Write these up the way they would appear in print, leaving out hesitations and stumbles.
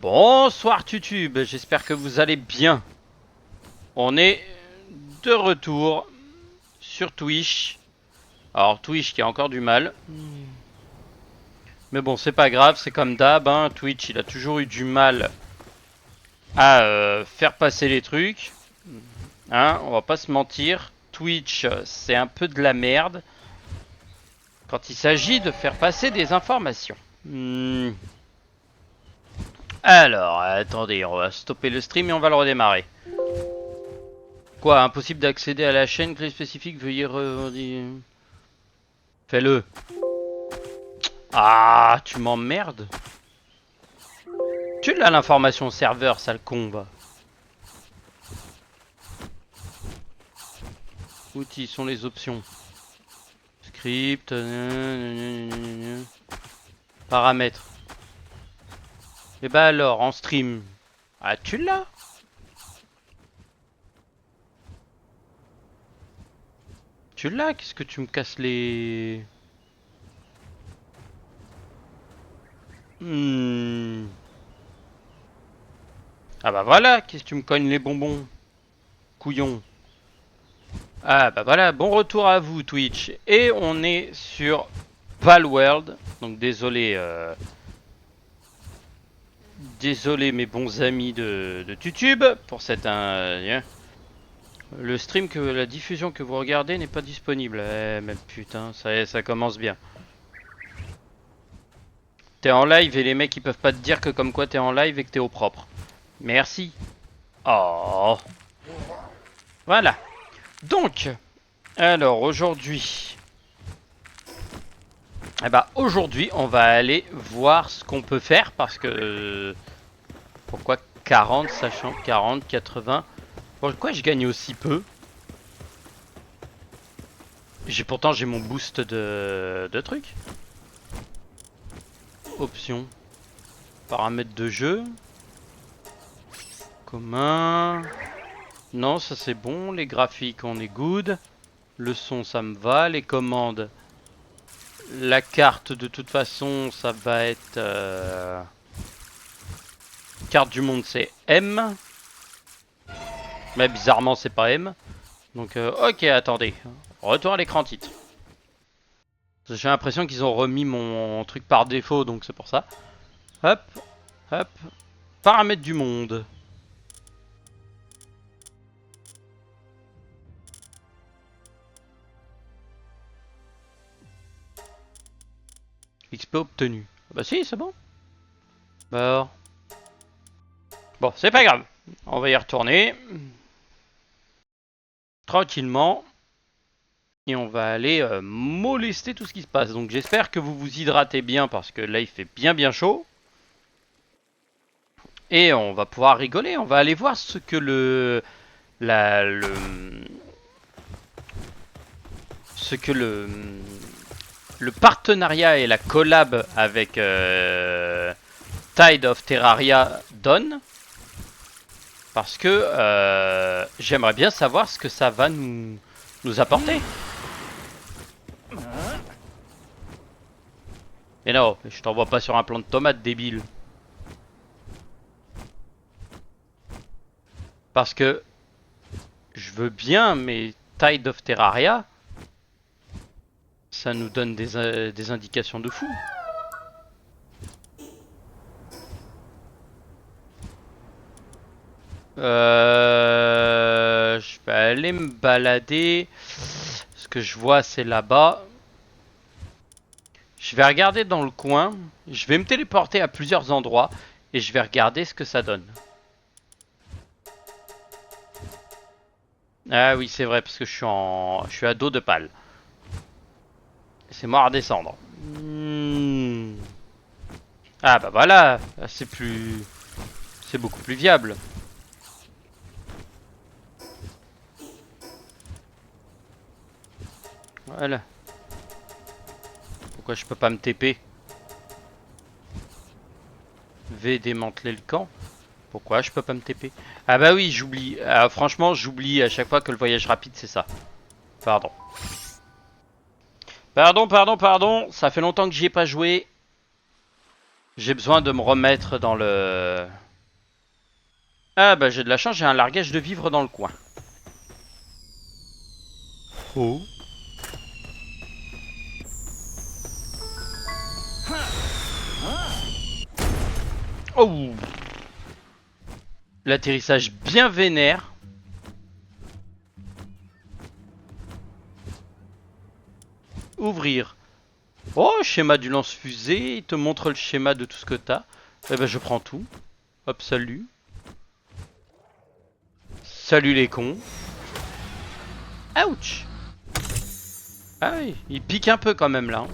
Bonsoir YouTube, j'espère que vous allez bien. On est de retour sur Twitch. Alors Twitch qui a encore du mal. Mais bon, c'est pas grave, c'est comme d'hab. Twitch, il a toujours eu du mal à faire passer les trucs. On va pas se mentir. Twitch, c'est un peu de la merde quand il s'agit de faire passer des informations. Alors, attendez, on va stopper le stream et on va le redémarrer. Quoi, impossible d'accéder à la chaîne, clé spécifique, veuillez Fais-le. Ah, tu m'emmerdes. Tu l'as l'information serveur, sale con, va. Outils sont les options. Script, paramètres. Et bah alors, en stream. Ah, tu l'as? Tu l'as? Qu'est-ce que tu me casses les... Ah bah voilà, qu'est-ce que tu me cognes les bonbons? Couillon. Ah bah voilà, bon retour à vous Twitch. Et on est sur Palworld. Donc désolé, désolé mes bons amis de YouTube pour cette... le stream, la diffusion que vous regardez n'est pas disponible. Eh mais putain, ça commence bien. T'es en live et les mecs ils peuvent pas te dire que comme quoi t'es en live et que t'es au propre. Merci. Oh. Voilà. Donc, alors aujourd'hui... Eh bah aujourd'hui on va aller voir ce qu'on peut faire parce que... pourquoi 40 sachant 40, 80... Pourquoi je gagne aussi peu? Pourtant j'ai mon boost de trucs. Options. Paramètres de jeu. Commun. Non, ça c'est bon. Les graphiques on est good. Le son ça me va. Les commandes. La carte de toute façon ça va être... Carte du monde c'est M. Mais bizarrement c'est pas M. Donc ok, attendez. Retour à l'écran titre. J'ai l'impression qu'ils ont remis mon truc par défaut, donc c'est pour ça. Hop, hop. Paramètres du monde. XP obtenu. Ah bah si, c'est bon. Bah. Bon, c'est pas grave. On va y retourner. Tranquillement. Et on va aller molester tout ce qui se passe. Donc j'espère que vous vous hydratez bien parce que là il fait bien chaud. Et on va pouvoir rigoler. On va aller voir ce que ce que le partenariat et la collab avec Tide of Terraria donne. Parce que j'aimerais bien savoir ce que ça va nous apporter. Mais non, je t'envoie pas sur un plant de tomate, débile. Parce que je veux bien, mais Tide of Terraria, ça nous donne des indications de fou. Je vais aller me balader. Ce que je vois, c'est là-bas. Je vais regarder dans le coin. Je vais me téléporter à plusieurs endroits. Et je vais regarder ce que ça donne. Ah oui, c'est vrai, parce que je suis à dos de pal. C'est moi à redescendre. Ah bah voilà, c'est beaucoup plus viable. Voilà. Pourquoi je peux pas me TP? V démanteler le camp. Pourquoi je peux pas me TP? Ah bah oui, j'oublie. Franchement, j'oublie à chaque fois que le voyage rapide, c'est ça. Pardon. Pardon. Ça fait longtemps que j'y ai pas joué. J'ai besoin de me remettre dans le... Ah bah j'ai de la chance, j'ai un largage de vivres dans le coin. Oh. Oh. L'atterrissage bien vénère. Ouvrir. Oh, schéma du lance-fusée. Il te montre le schéma de tout ce que t'as. Eh ben je prends tout. Hop, salut. Salut les cons. Ouch. Ah oui, il pique un peu quand même là.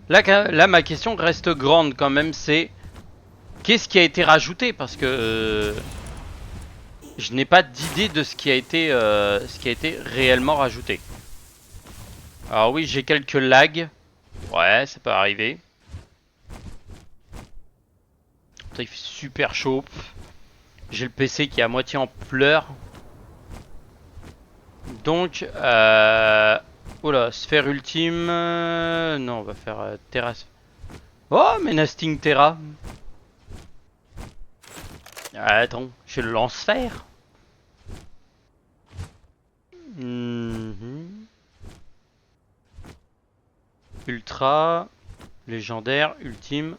Là, ma question reste grande quand même, c'est qu'est-ce qui a été rajouté? Parce que je n'ai pas d'idée de ce qui a été réellement rajouté. Alors oui, j'ai quelques lags. Ouais, ça peut arriver. Il fait super chaud. J'ai le PC qui est à moitié en pleurs. Donc, oula, sphère ultime. Non, on va faire Terra. Oh, mais Nasting Terra. Attends, j'ai le lance-sphère. Ultra, légendaire, ultime.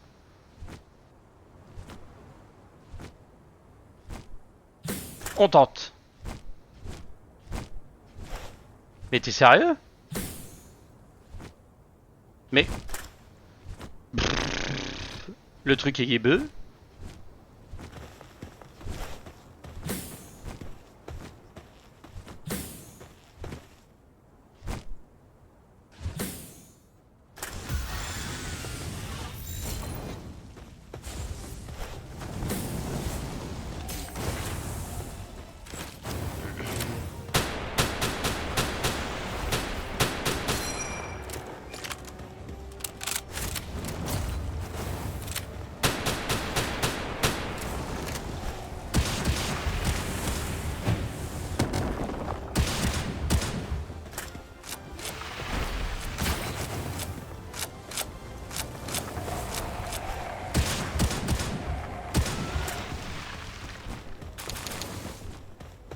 On tente. Mais t'es sérieux? Mais... Le truc est guébeux.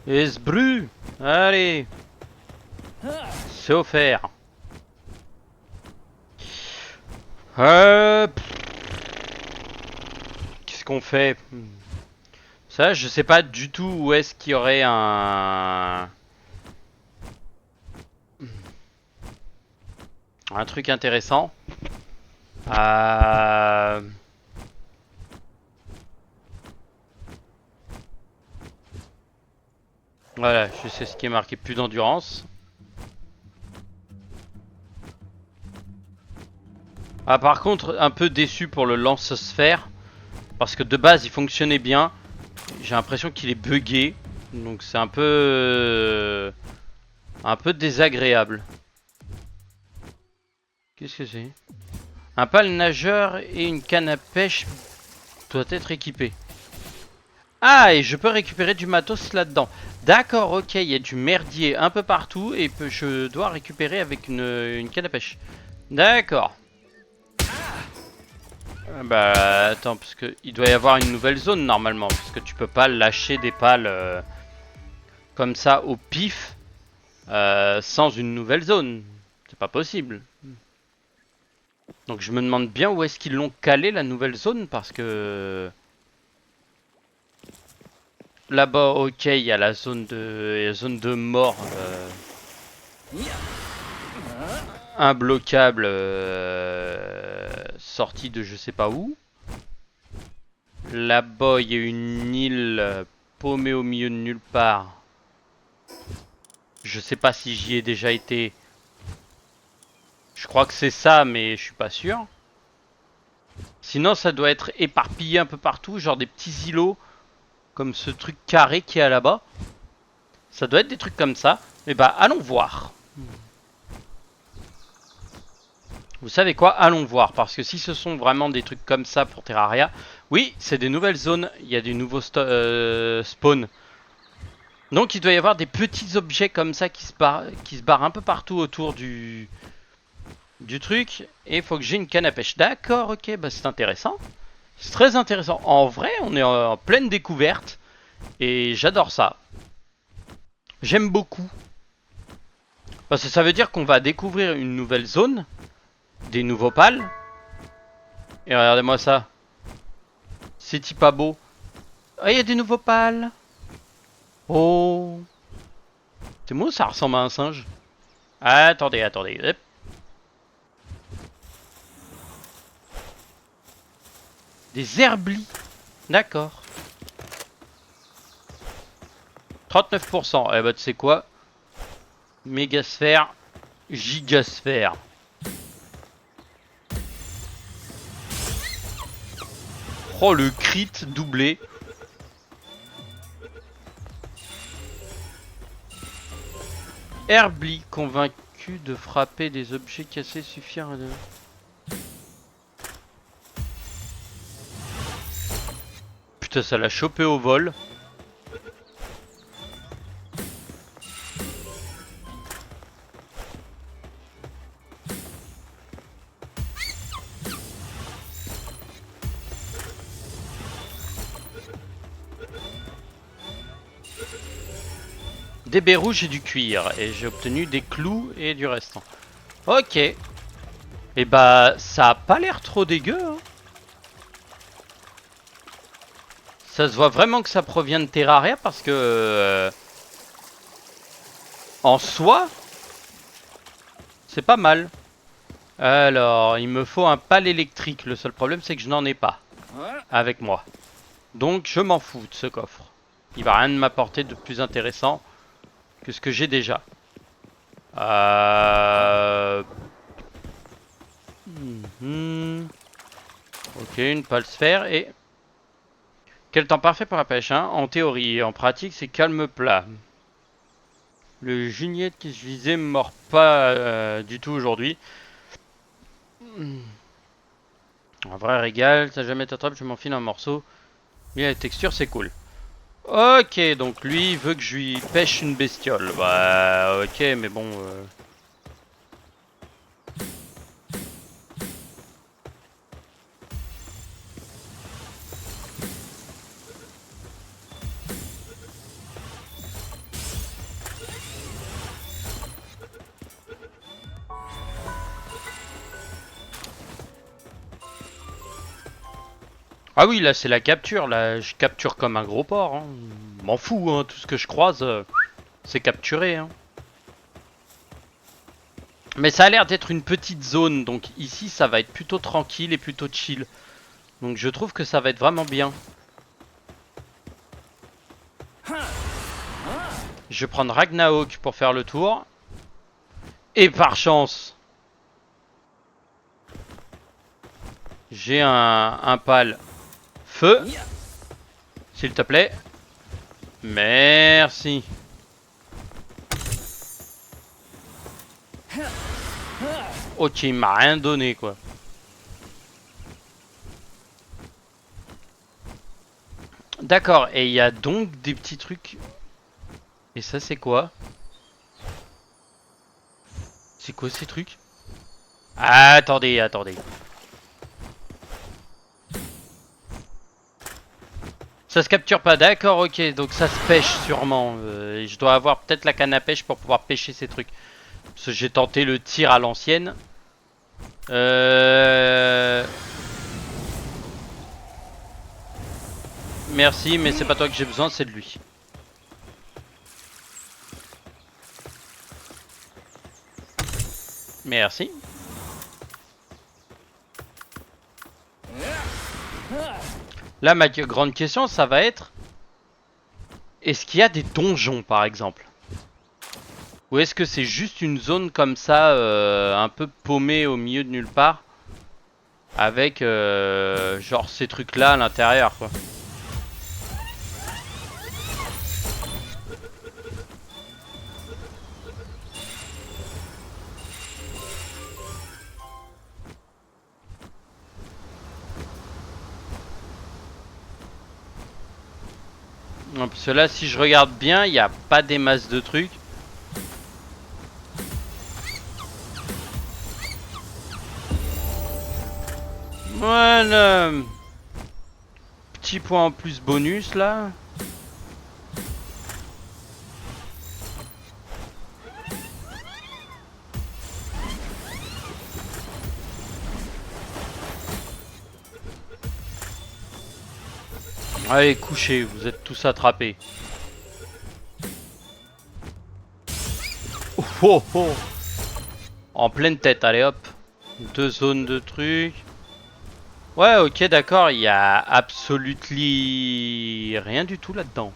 Esbru. Allez. C'est offert. Qu'est-ce qu'on fait? Ça, je sais pas du tout où est-ce qu'il y aurait un truc intéressant. Voilà, je sais ce qui est marqué, plus d'endurance. Ah, par contre, un peu déçu pour le lance-sphère. Parce que de base, il fonctionnait bien. J'ai l'impression qu'il est buggé. Donc c'est un peu désagréable. Qu'est-ce que c'est? Un pal nageur et une canne à pêche doit être équipé. Ah, et je peux récupérer du matos là-dedans. D'accord, ok, il y a du merdier un peu partout et je dois récupérer avec une canne à pêche. D'accord. Bah attends, parce que il doit y avoir une nouvelle zone normalement, parce que tu peux pas lâcher des pales comme ça au pif sans une nouvelle zone. C'est pas possible. Donc je me demande bien où est-ce qu'ils l'ont calé la nouvelle zone, parce que là-bas, ok, il y a la zone de mort imbloquable sortie de je sais pas où. Là-bas, il y a une île paumée au milieu de nulle part. Je sais pas si j'y ai déjà été. Je crois que c'est ça, mais je suis pas sûr. Sinon, ça doit être éparpillé un peu partout, genre des petits îlots, comme ce truc carré qui est là-bas. Ça doit être des trucs comme ça. Mais bah, allons voir. Vous savez quoi? Allons voir, parce que si ce sont vraiment des trucs comme ça pour Terraria, oui, c'est des nouvelles zones, il y a des nouveaux spawns. Donc il doit y avoir des petits objets comme ça qui se barrent un peu partout autour du du truc et il faut que j'ai une canne à pêche. D'accord, ok, bah c'est intéressant. C'est très intéressant. En vrai, on est en pleine découverte et j'adore ça. J'aime beaucoup. Parce que ça veut dire qu'on va découvrir une nouvelle zone, des nouveaux pales. Et regardez-moi ça. C'est pas beau. Ah, il y a des nouveaux pales. Oh. C'est moi, ça ressemble à un singe. Attendez, attendez. Hop. Des herblis. D'accord. 39%. Eh bah, tu sais quoi? Mégasphère. Gigasphère. Oh, le crit doublé. Herbli, convaincu de frapper des objets cassés suffire à... Putain, ça l'a chopé au vol. Des baies rouges et du cuir. Et j'ai obtenu des clous et du restant. Ok. Et bah, ça a pas l'air trop dégueu. Hein. Ça se voit vraiment que ça provient de Terraria parce que... en soi, c'est pas mal. Alors, il me faut un pal électrique. Le seul problème, c'est que je n'en ai pas avec moi. Donc, je m'en fous de ce coffre. Il va rien m'apporter de plus intéressant que ce que j'ai déjà. Ok, une pale sphère et... Quel temps parfait pour la pêche, hein? En théorie et en pratique, c'est calme plat. Le gignet qui se visait me mord pas du tout aujourd'hui. Un vrai régal, ça jamais t'attrape, je m'enfile un morceau. Mais la texture, c'est cool. Ok, donc lui il veut que je lui pêche une bestiole. Bah ok, mais bon... Ah oui, là c'est la capture, là je capture comme un gros porc. Hein. M'en fous, hein. Tout ce que je croise, c'est capturé. Hein. Mais ça a l'air d'être une petite zone, donc ici ça va être plutôt tranquille et plutôt chill. Donc je trouve que ça va être vraiment bien. Je vais prendre Ragnarok pour faire le tour. Et par chance, j'ai un pal feu. S'il te plaît. Merci. Ok, il m'a rien donné quoi. D'accord, et il y a donc des petits trucs. Et ça c'est quoi? C'est quoi ces trucs? Attendez, attendez. Ça se capture pas, d'accord, ok, donc ça se pêche sûrement. Je dois avoir peut-être la canne à pêche pour pouvoir pêcher ces trucs. Parce que j'ai tenté le tir à l'ancienne. Merci, mais c'est pas toi que j'ai besoin, c'est de lui. Merci. Là, ma grande question, ça va être... Est-ce qu'il y a des donjons, par exemple? Ou est-ce que c'est juste une zone comme ça, un peu paumée au milieu de nulle part? Avec, genre, ces trucs-là à l'intérieur, quoi. Non, parce que là, si je regarde bien, il n'y a pas des masses de trucs. Voilà. Petit point en plus bonus là. Allez, couchez, vous êtes tous attrapés. Oh, oh, oh. En pleine tête, allez hop. 2 zones de trucs. Ouais, ok, d'accord, il y a absolument rien du tout là-dedans.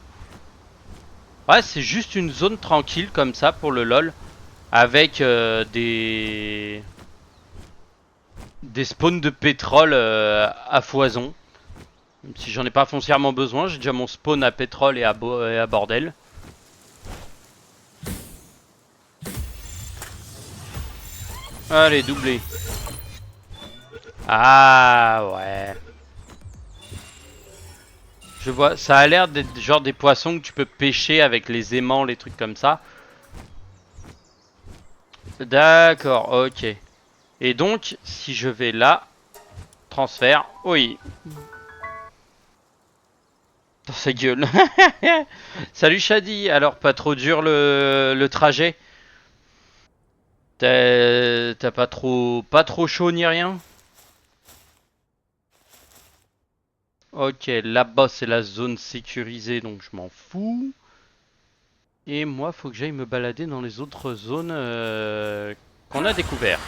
Ouais, c'est juste une zone tranquille comme ça pour le LOL. Avec des spawns de pétrole à foison. Même si j'en ai pas foncièrement besoin, j'ai déjà mon spawn à pétrole et à bordel. Allez, doublé. Ah ouais. Je vois, ça a l'air d'être genre des poissons que tu peux pêcher avec les aimants, les trucs comme ça. D'accord, ok. Et donc, si je vais là, transfert, oui. Dans sa gueule. Salut Shadi, alors pas trop dur le trajet? T'as pas trop chaud ni rien? Ok, là-bas c'est la zone sécurisée donc je m'en fous. Et moi faut que j'aille me balader dans les autres zones qu'on a découvert.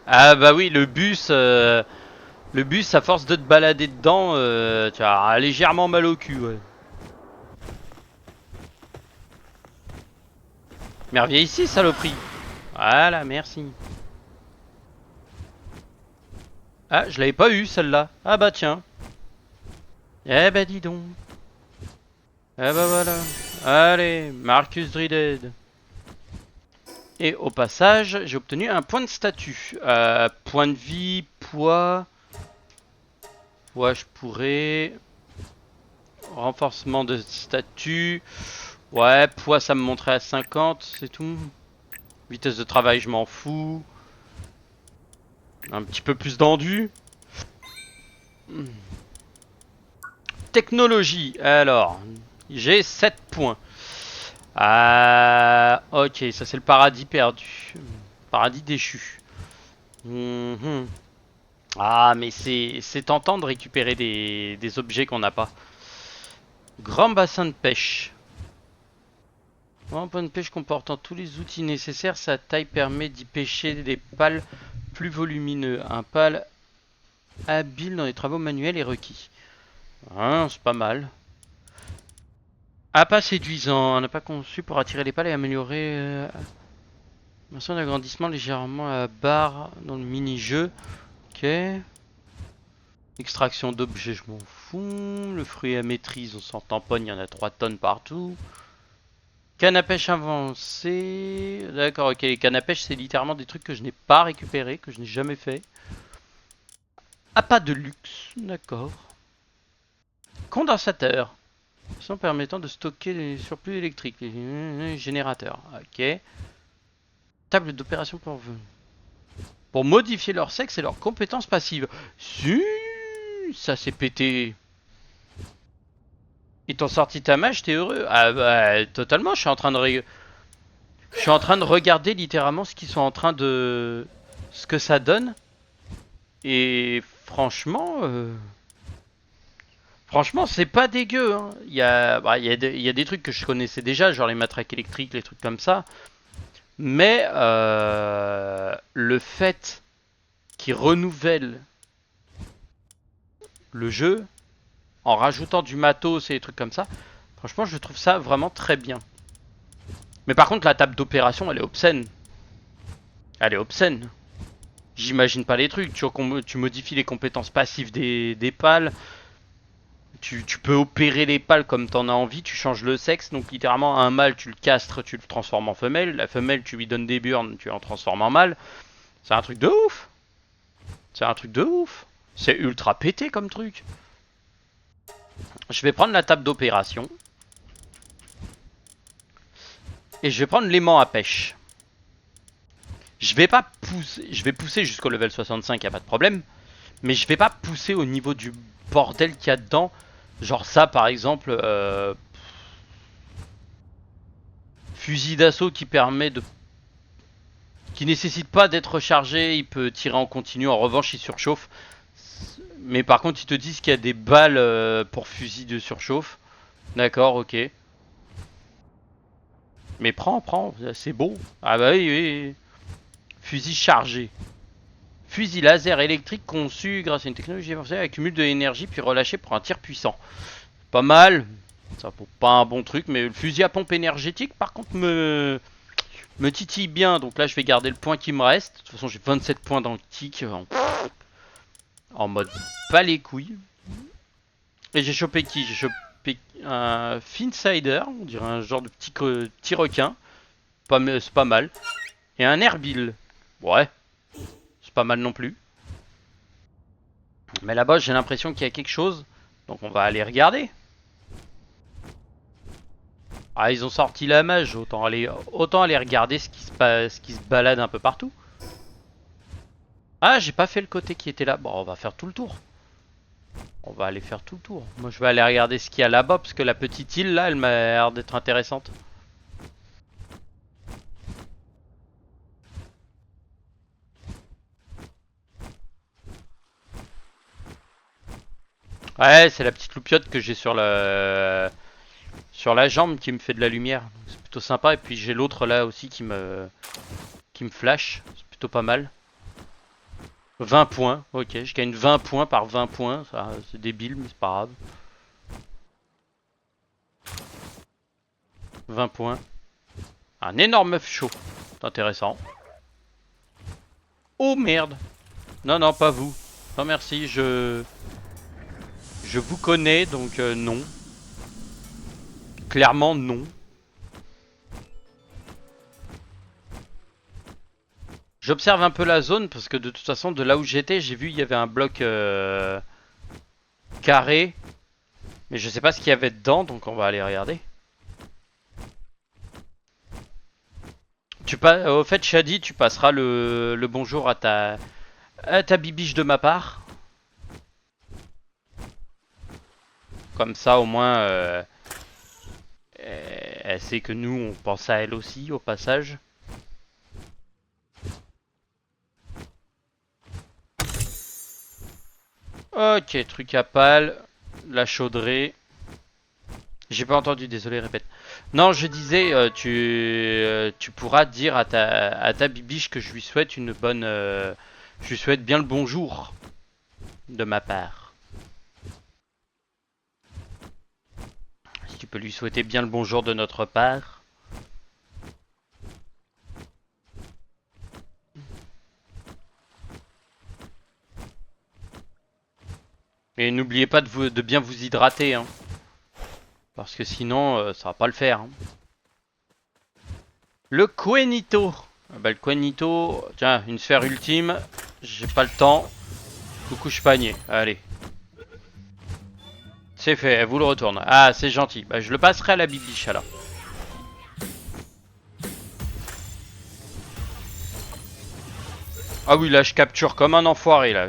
Ah bah oui, le bus à force de te balader dedans, tu as légèrement mal au cul. Ouais. Mais reviens ici, saloperie. Voilà, merci. Ah, je l'avais pas eu celle-là. Ah bah tiens. Eh bah dis donc. Eh bah voilà. Allez, Marcus Drided. Et au passage, j'ai obtenu un point de statut. Point de vie, poids. Poids, je pourrais. Renforcement de statut. Ouais, poids, ça me montrait à 50, c'est tout. Vitesse de travail, je m'en fous. Un petit peu plus d'endu. Technologie, alors. J'ai 7 points. Ah, ok, ça c'est le paradis perdu. Paradis déchu. Ah, mais c'est tentant de récupérer des objets qu'on n'a pas. Grand bassin de pêche. Grand bassin de pêche comportant tous les outils nécessaires. Sa taille permet d'y pêcher des pales plus volumineux. Un pal habile dans les travaux manuels est requis. Ah, c'est pas mal. Appât séduisant. On n'a pas conçu pour attirer les pales et améliorer... Mention d'agrandissement légèrement à la barre dans le mini-jeu. Ok. Extraction d'objets, je m'en fous. Le fruit à maîtrise, on s'en tamponne, il y en a 3 tonnes partout. Canne à pêche avancée. D'accord, ok. Les cannes à pêche, c'est littéralement des trucs que je n'ai pas récupérés, que je n'ai jamais fait. Appât de luxe, d'accord. Condensateur. Façon permettant de stocker les surplus électriques. Les générateurs, ok. Table d'opération pour modifier leur sexe et leurs compétences passives. Si, ça s'est pété. Ils t'ont sorti ta mage, t'es heureux? Ah bah totalement, je suis en train de regarder littéralement ce qu'ils sont en train de... ce que ça donne. Et franchement... Franchement, c'est pas dégueu. Hein. Il y a des trucs que je connaissais déjà, genre les matraques électriques, les trucs comme ça. Mais le fait qu'ils renouvellent le jeu en rajoutant du matos et des trucs comme ça, franchement, je trouve ça vraiment très bien. Mais par contre, la table d'opération, elle est obscène. Elle est obscène. J'imagine pas les trucs. Tu modifies les compétences passives des pales. Tu peux opérer les pales comme t'en as envie. Tu changes le sexe. Donc littéralement, un mâle, tu le castres, tu le transformes en femelle. La femelle, tu lui donnes des burnes, tu en transformes en mâle. C'est un truc de ouf. C'est un truc de ouf. C'est ultra pété comme truc. Je vais prendre la table d'opération. Et je vais prendre l'aimant à pêche. Je vais pas pousser. Je vais pousser jusqu'au level 65, y a pas de problème. Mais je vais pas pousser au niveau du bordel qu'il y a dedans. Genre ça par exemple. Fusil d'assaut qui permet de. Qui nécessite pas d'être rechargé. Il peut tirer en continu. En revanche, il surchauffe. Mais par contre, ils te disent qu'il y a des balles pour fusil de surchauffe. D'accord, ok. Mais prends, c'est beau. Ah bah oui, oui, oui. Fusil chargé. Fusil laser électrique conçu grâce à une technologie avancée, accumule de l'énergie puis relâché pour un tir puissant. Pas mal. Ça vaut pas un bon truc, mais le fusil à pompe énergétique par contre me titille bien. Donc là je vais garder le point qui me reste. De toute façon j'ai 27 points dans le tic en mode pas les couilles. Et j'ai chopé qui? J'ai chopé un Finsider, on dirait un genre de petit requin. C'est pas mal. Et un Herbil. Ouais, c'est pas mal non plus. Mais là-bas, j'ai l'impression qu'il y a quelque chose. Donc on va aller regarder. Ah, ils ont sorti la mage. Autant aller regarder ce qui se balade un peu partout. Ah, j'ai pas fait le côté qui était là. Bon, on va faire tout le tour. On va aller faire tout le tour. Moi, je vais aller regarder ce qu'il y a là-bas. Parce que la petite île, là, elle m'a l'air d'être intéressante. Ouais, c'est la petite loupiote que j'ai sur la jambe qui me fait de la lumière. C'est plutôt sympa. Et puis j'ai l'autre là aussi qui me flash. C'est plutôt pas mal. 20 points, ok, je gagne 20 points par 20 points, ça c'est débile mais c'est pas grave. 20 points. Un énorme œuf chaud, c'est intéressant. Oh merde. Non, non, pas vous. Non merci, je vous connais donc non. Clairement non. J'observe un peu la zone parce que de toute façon de là où j'étais j'ai vu il y avait un bloc carré. Mais je sais pas ce qu'il y avait dedans donc on va aller regarder. Au fait Shadi tu passeras le bonjour à ta bibiche de ma part. Comme ça au moins elle sait que nous on pense à elle aussi au passage. Ok, truc à pal, la chaudrée. J'ai pas entendu, désolé, répète. Non, je disais, tu pourras dire à ta bibiche que je lui souhaite une bonne. Je lui souhaite bien le bonjour de ma part. Si tu peux lui souhaiter bien le bonjour de notre part. Et n'oubliez pas de bien vous hydrater, hein. Parce que sinon, ça va pas le faire. Hein. Le Quenito. Ah bah, le Quenito, tiens, une sphère ultime. J'ai pas le temps. Coucou panier. Allez. C'est fait, elle vous le retourne. Ah, c'est gentil. Bah, je le passerai à la bibiche alors. Ah oui, là, je capture comme un enfoiré, là.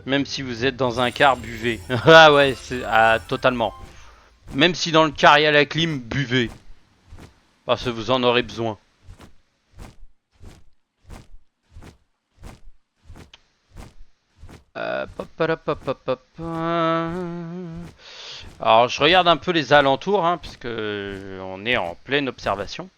Même si vous êtes dans un car, buvez. Ah ouais, totalement. Même si dans le car il y a la clim, buvez. Parce que vous en aurez besoin. Alors je regarde un peu les alentours, hein, puisque on est en pleine observation.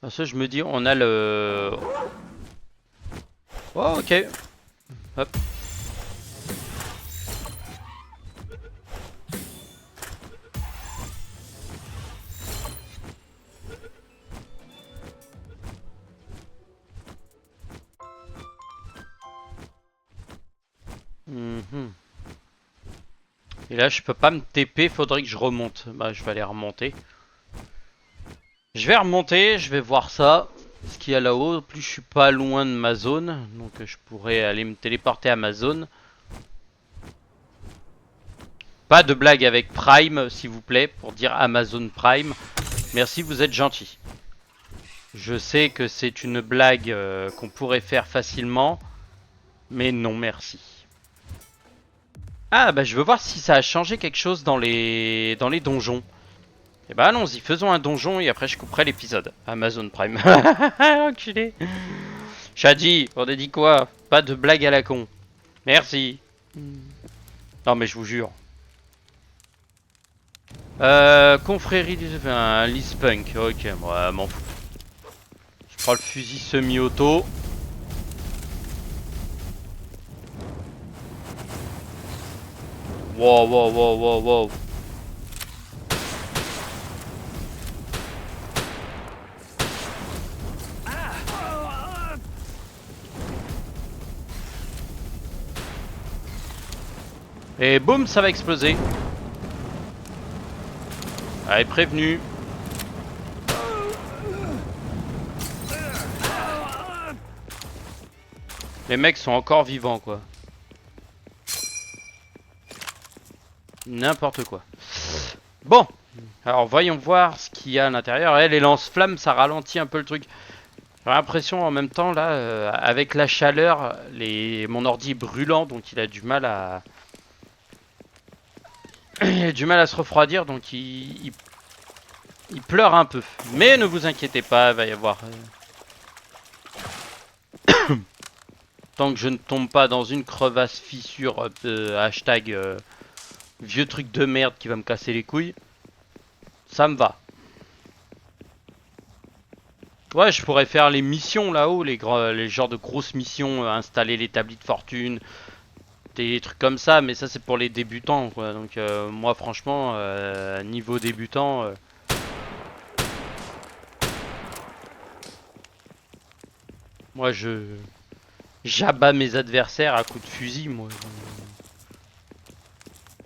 Parce que je me dis, on a le... Oh ok. Hop. Et là je peux pas me TP, faudrait que je remonte. Bah je vais aller remonter. Je vais remonter, je vais voir ça. Ce qu'il y a là-haut. En plus, je suis pas loin de ma zone. Donc, je pourrais aller me téléporter à ma zone. Pas de blague avec Prime, s'il vous plaît, pour dire Amazon Prime. Merci, vous êtes gentil. Je sais que c'est une blague qu'on pourrait faire facilement. Mais non, merci. Ah, bah je veux voir si ça a changé quelque chose dans les donjons. Eh bah allons-y, faisons un donjon et après je couperai l'épisode. Amazon Prime. Enculé. Shadi, on a dit quoi? Pas de blague à la con. Merci. Non mais je vous jure. Confrérie du... Enfin, Liz Punk. Ok, moi m'en fous. Je prends le fusil semi-auto. Wow, wow, wow, wow, wow. Et boum, ça va exploser. Allez, prévenu. Les mecs sont encore vivants, quoi. N'importe quoi. Bon. Alors, voyons voir ce qu'il y a à l'intérieur. Les lance-flammes, ça ralentit un peu le truc. J'ai l'impression, en même temps, là, avec la chaleur, mon ordi est brûlant, donc il a du mal à... il a du mal à se refroidir, donc il pleure un peu. Mais ne vous inquiétez pas, il va y avoir... Tant que je ne tombe pas dans une crevasse fissure, hashtag vieux truc de merde qui va me casser les couilles, ça me va. Ouais, je pourrais faire les missions là-haut, les genres de grosses missions, installer l'établi de fortune, des trucs comme ça, mais ça c'est pour les débutants, quoi. Donc moi franchement, niveau débutant... moi j'abats mes adversaires à coups de fusil, moi.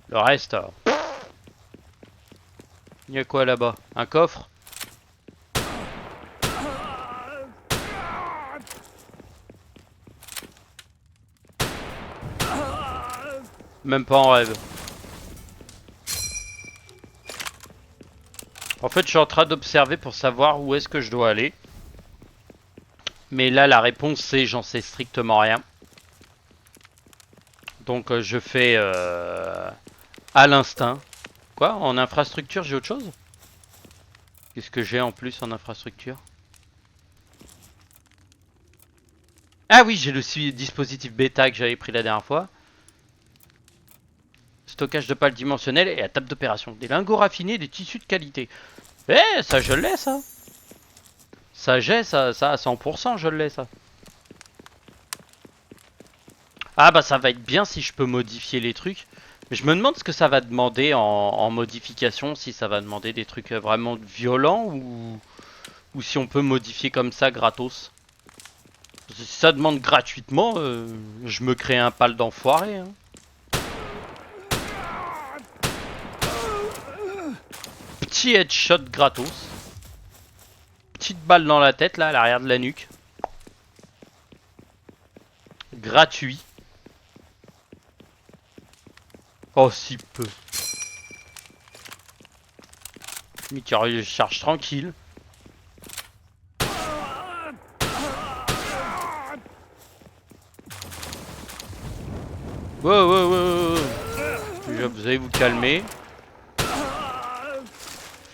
Le reste... il y a quoi là-bas? Un coffre? Même pas en rêve. En fait, je suis en train d'observer pour savoir où est-ce que je dois aller. Mais là, la réponse c'est j'en sais strictement rien. Donc je fais à l'instinct. Quoi? En infrastructure, j'ai autre chose? Qu'est-ce que j'ai en plus en infrastructure? Ah oui, j'ai le dispositif bêta que j'avais pris la dernière fois. Stockage de pales dimensionnelles et la table d'opération. Des lingots raffinés, des tissus de qualité. Eh, ça je l'ai ça. Ça j'ai ça à 100% je l'ai ça. Ah bah ça va être bien si je peux modifier les trucs. Mais je me demande ce que ça va demander en modification. Si ça va demander des trucs vraiment violents ou si on peut modifier comme ça gratos. Si ça demande gratuitement, je me crée un pal d'enfoiré. Hein. Petit headshot gratos. Petite balle dans la tête là à l'arrière de la nuque. Gratuit. Oh si peu. Mais qui charge tranquille. Wow. Vous allez vous calmer.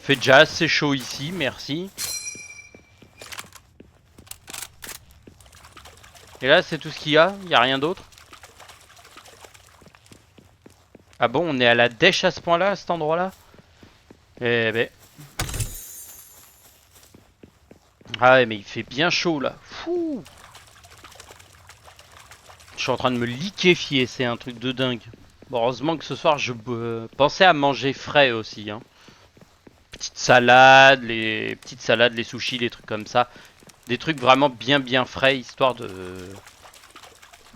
Fait déjà assez chaud ici, merci. Et là, c'est tout ce qu'il y a? Il n'y a rien d'autre? Ah bon, on est à la dèche à ce point-là, à cet endroit-là? Eh ben. Ah ouais, mais il fait bien chaud là. Fouh. Je suis en train de me liquéfier, c'est un truc de dingue. Bon, heureusement que ce soir, je pensais à manger frais aussi. Hein. Petites salades, les sushis, les trucs comme ça. Des trucs vraiment bien frais, histoire de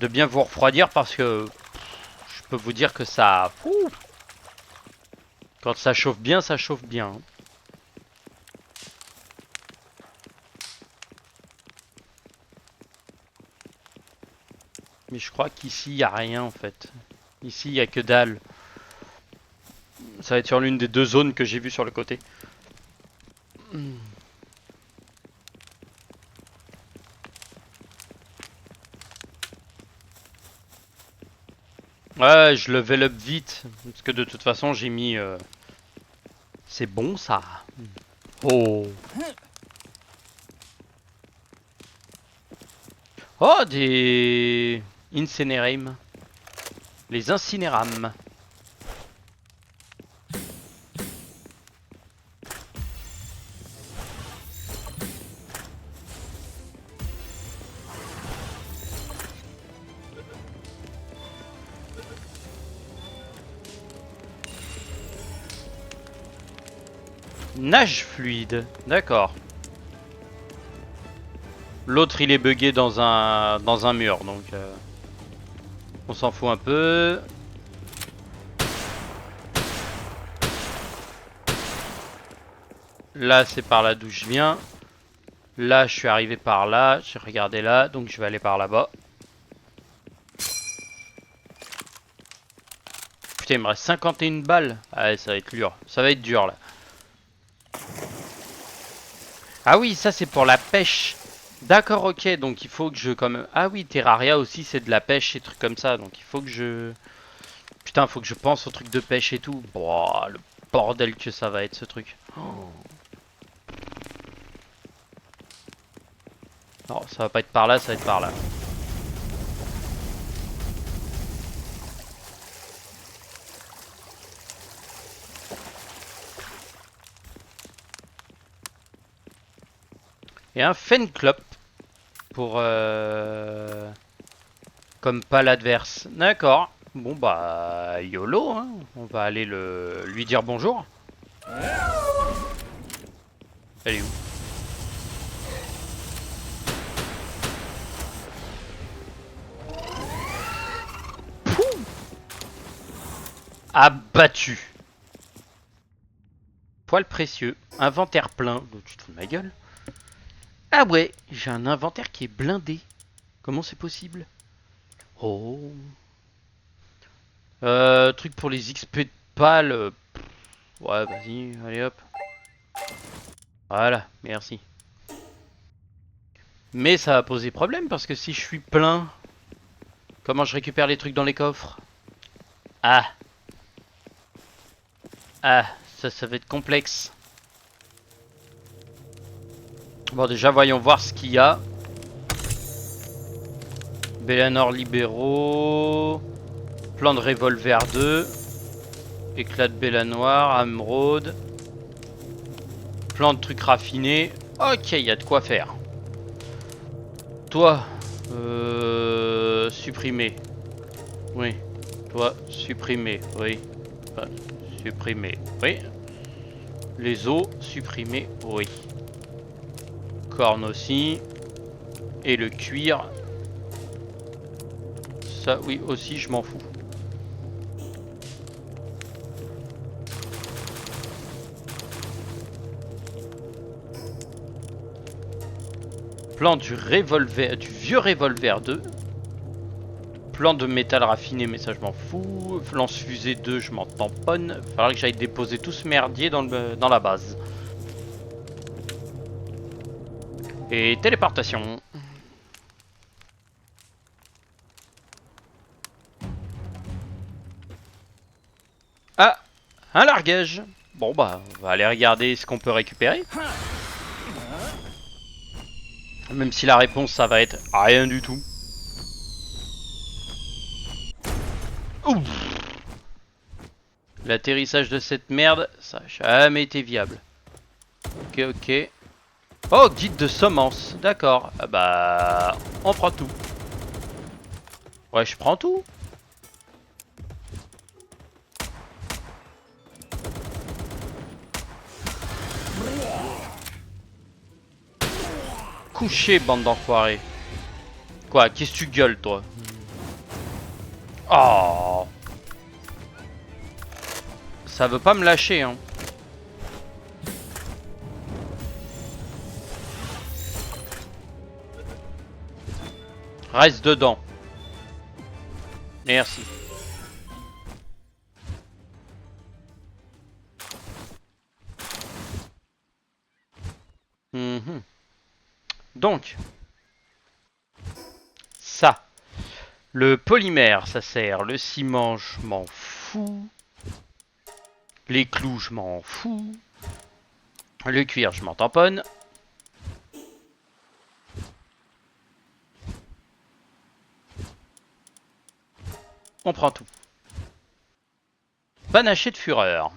bien vous refroidir parce que je peux vous dire que ça... Ouh, quand ça chauffe bien, ça chauffe bien. Mais je crois qu'ici, il n'y a rien en fait. Ici, il n'y a que dalle. Ça va être sur l'une des 2 zones que j'ai vues sur le côté. Ouais, je level up vite. Parce que de toute façon, j'ai mis... C'est bon ça. Oh. Oh, des... Incinérame. Les incinérams. Nage fluide. D'accord. L'autre il est bugué dans un mur donc on s'en fout un peu. Là c'est par là d'où je viens. Là je suis arrivé par là, j'ai regardé là donc je vais aller par là-bas. Putain il me reste 51 balles. Ah ouais, ça va être dur, ça va être dur là. Ah oui ça c'est pour la pêche. D'accord, ok, donc il faut que je comme... Ah oui, Terraria aussi c'est de la pêche et trucs comme ça, donc il faut que je... Putain, faut que je pense au truc de pêche et tout. Boah, le bordel que ça va être ce truc. Oh. Non, ça va pas être par là, ça va être par là. Et un Fenclop pour... Comme pas adverse. D'accord. Bon bah YOLO hein. On va aller lui dire bonjour. Elle est où? Abattu. Poil précieux. Inventaire plein. Tu te fous de ma gueule? Ah ouais, j'ai un inventaire qui est blindé. Comment c'est possible? Oh. Truc pour les XP de pal. Ouais, vas-y, allez hop. Voilà, merci. Mais ça va poser problème parce que si je suis plein, comment je récupère les trucs dans les coffres? Ah. Ah, ça va être complexe. Bon, déjà, voyons voir ce qu'il y a. Bellanor libéraux. Plan de revolver 2. Éclat de Bellanoir, Amrod. Plan de trucs raffinés. Ok, il y a de quoi faire. Toi, supprimer. Oui. Toi, supprimer. Oui. Enfin, supprimer. Oui. Les os, supprimer. Oui. Corne aussi. Et le cuir. Ça, oui, aussi, je m'en fous. Plan du revolver, du vieux revolver 2. Plan de métal raffiné, mais ça je m'en fous. Lance-fusée 2, je m'en tamponne. Il faudra que j'aille déposer tout ce merdier dans la base. Et téléportation. Ah, un largage. Bon bah, on va aller regarder ce qu'on peut récupérer. Même si la réponse ça va être rien du tout. Ouf. L'atterrissage de cette merde, ça n'a jamais été viable. Ok, ok. Oh, guide de semence, d'accord. Ah bah, on prend tout. Ouais, je prends tout. Couché, bande d'enfoirés. Quoi, qu'est-ce que tu gueules, toi? Oh. Ça veut pas me lâcher, hein. Reste dedans. Merci. Mhm. Donc, ça. Le polymère, ça sert. Le ciment, je m'en fous. Les clous, je m'en fous. Le cuir, je m'en tamponne. On prend tout. Panaché de fureur.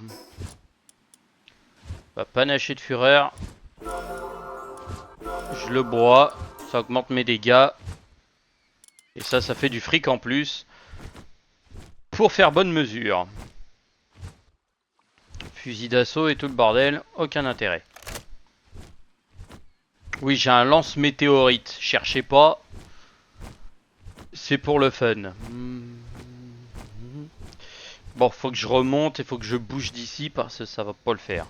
Panaché de fureur. Je le bois. Ça augmente mes dégâts. Et ça fait du fric en plus. Pour faire bonne mesure. Fusil d'assaut et tout le bordel. Aucun intérêt. Oui, j'ai un lance-météorite. Cherchez pas. C'est pour le fun. Bon, faut que je remonte et faut que je bouge d'ici parce que ça va pas le faire.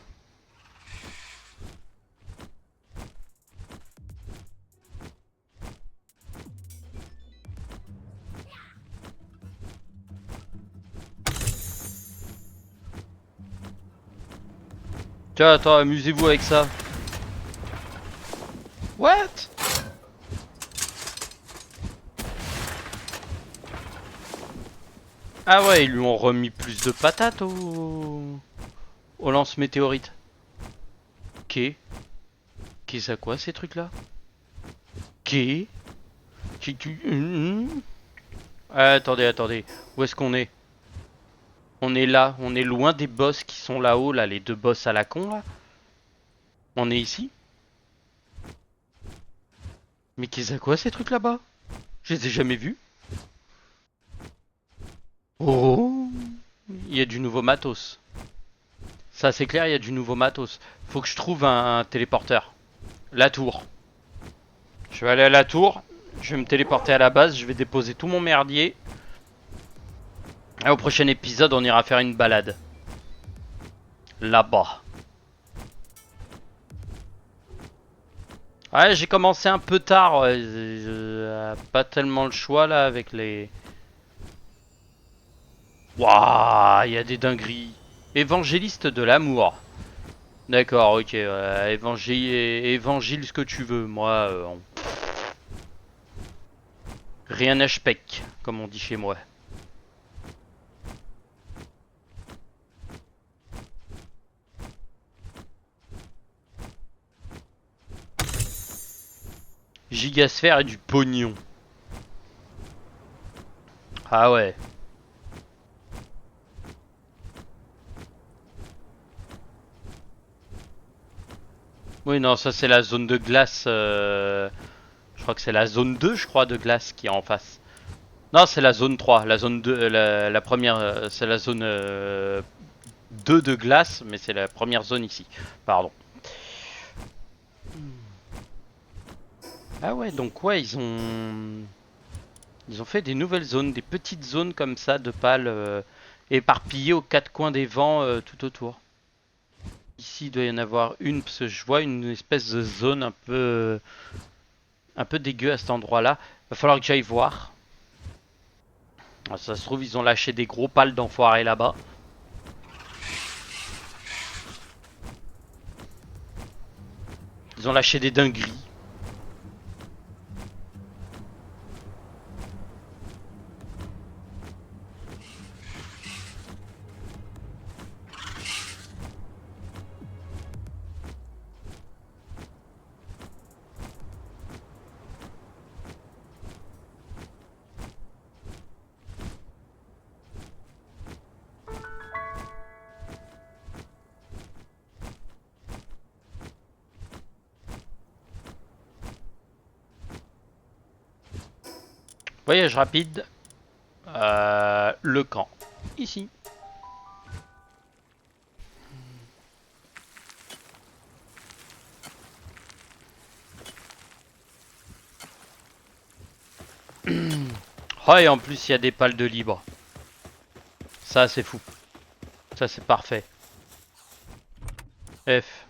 Tiens, attends, amusez-vous avec ça. What? Ah ouais, ils lui ont remis plus de patates au lance-météorite. Qu'est Qu'est-ce à quoi ces trucs-là? Qu'est Attendez, attendez. Où est-ce qu'on est? On est là, on est loin des boss qui sont là-haut, là, les deux boss à la con, là. On est ici? Mais qu'est-ce à quoi ces trucs là-bas? Je les ai jamais vus. Oh, il y a du nouveau matos. Ça c'est clair, il y a du nouveau matos. Faut que je trouve un téléporteur. La tour. Je vais aller à la tour. Je vais me téléporter à la base. Je vais déposer tout mon merdier. Et au prochain épisode, on ira faire une balade. Là-bas. Ouais, j'ai commencé un peu tard. Ouais. Pas tellement le choix là avec les... Waouh, il y a des dingueries. Évangéliste de l'amour. D'accord, ok. Évangile ce que tu veux. Moi, rien à spec, comme on dit chez moi. Gigasphère et du pognon. Ah ouais. Oui, non, ça c'est la zone de glace. Je crois que c'est la zone 2, je crois, de glace qui est en face. Non, c'est la zone 3. La zone 2, la première, c'est la zone 2 de glace, mais c'est la première zone ici. Pardon. Ah ouais, donc ouais, ils ont fait des nouvelles zones, des petites zones comme ça de pales éparpillées aux quatre coins des vents tout autour. Ici, il doit y en avoir une parce que je vois une espèce de zone un peu dégueu à cet endroit-là. Va falloir que j'aille voir. Ah, ça se trouve, ils ont lâché des gros pales d'enfoirés là-bas. Ils ont lâché des dingueries. Voyage rapide. Le camp. Ici. Oh, et en plus, il y a des pales de libre. Ça, c'est fou. Ça, c'est parfait. F.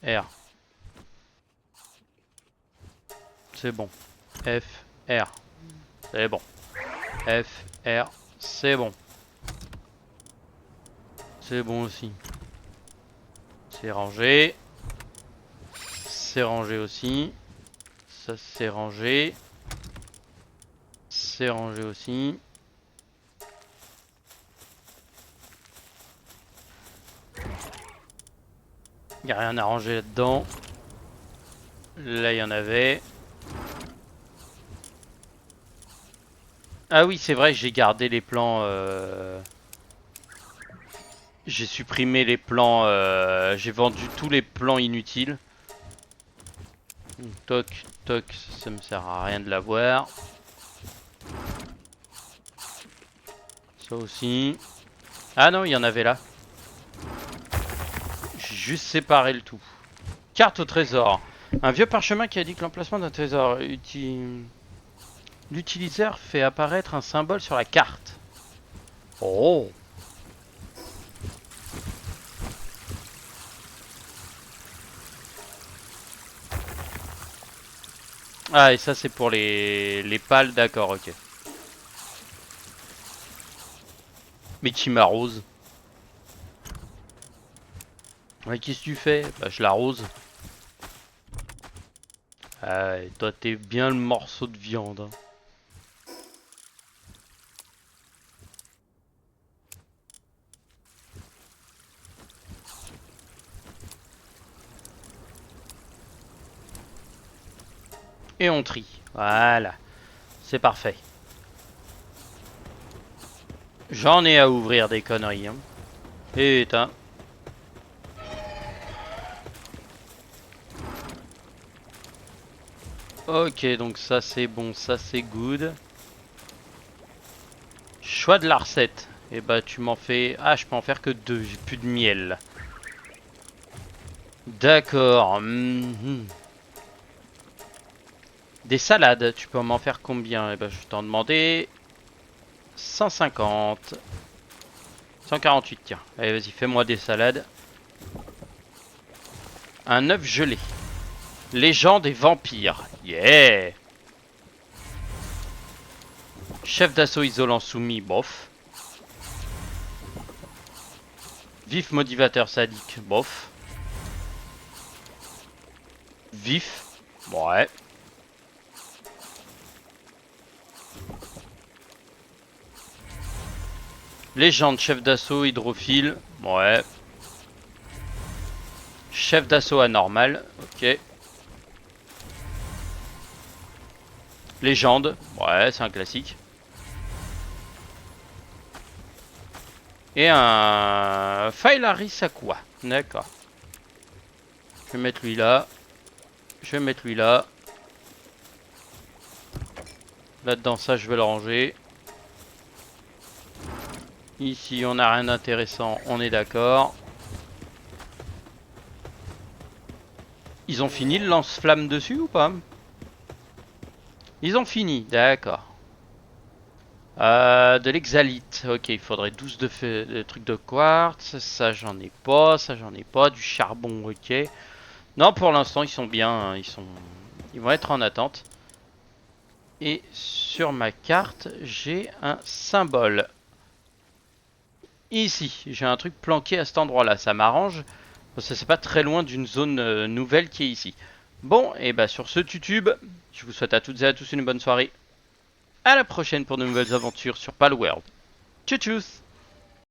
R. C'est bon. F. R. C'est bon. F, R, c'est bon. C'est bon aussi. C'est rangé. C'est rangé aussi. Ça c'est rangé. C'est rangé aussi. Il n'y a rien à ranger là-dedans. Là il y en avait. Ah oui c'est vrai, j'ai gardé les plans. J'ai supprimé les plans. J'ai vendu tous les plans inutiles. Toc, toc, ça me sert à rien de l'avoir. Ça aussi. Ah non, il y en avait là. J'ai juste séparé le tout. Carte au trésor. Un vieux parchemin qui indique l'emplacement d'un trésor. L'utilisateur fait apparaître un symbole sur la carte. Oh. Ah et ça c'est pour les pales, d'accord, ok. Mais qui m'arrose. Ouais, qu'est-ce que tu fais? Bah je l'arrose. Ah, et toi t'es bien le morceau de viande. Hein. Et on trie. Voilà. C'est parfait. J'en ai à ouvrir des conneries. Hein. Putain. Ok, donc ça c'est bon, ça c'est good. Choix de la recette. Et bah tu m'en fais... Ah, je peux en faire que 2, j'ai plus de miel. D'accord. Des salades, tu peux m'en faire combien? Et bah je vais t'en demander 150. 148, tiens. Allez, vas-y, fais-moi des salades. Un œuf gelé. Légende et vampire. Yeah. Chef d'assaut isolant soumis, bof. Vif motivateur sadique, bof. Vif, ouais. Légende, chef d'assaut hydrophile, ouais. Chef d'assaut anormal, ok. Légende, ouais, c'est un classique. Et un Failaris Aqua, d'accord. Je vais mettre lui là. Je vais mettre lui là. Là-dedans, ça, je vais le ranger. Ici, on n'a rien d'intéressant, on est d'accord. Ils ont fini le lance-flamme dessus ou pas? Ils ont fini, d'accord. De l'exalite, ok, il faudrait 12 de trucs de quartz, ça j'en ai pas, ça j'en ai pas, du charbon, ok. Non, pour l'instant ils sont bien, hein, ils vont être en attente. Et sur ma carte, j'ai un symbole. Ici, j'ai un truc planqué à cet endroit-là, ça m'arrange, parce que c'est pas très loin d'une zone nouvelle qui est ici. Bon, et bah sur ce YouTube, je vous souhaite à toutes et à tous une bonne soirée. À la prochaine pour de nouvelles aventures sur Palworld. Tchuss tchuss.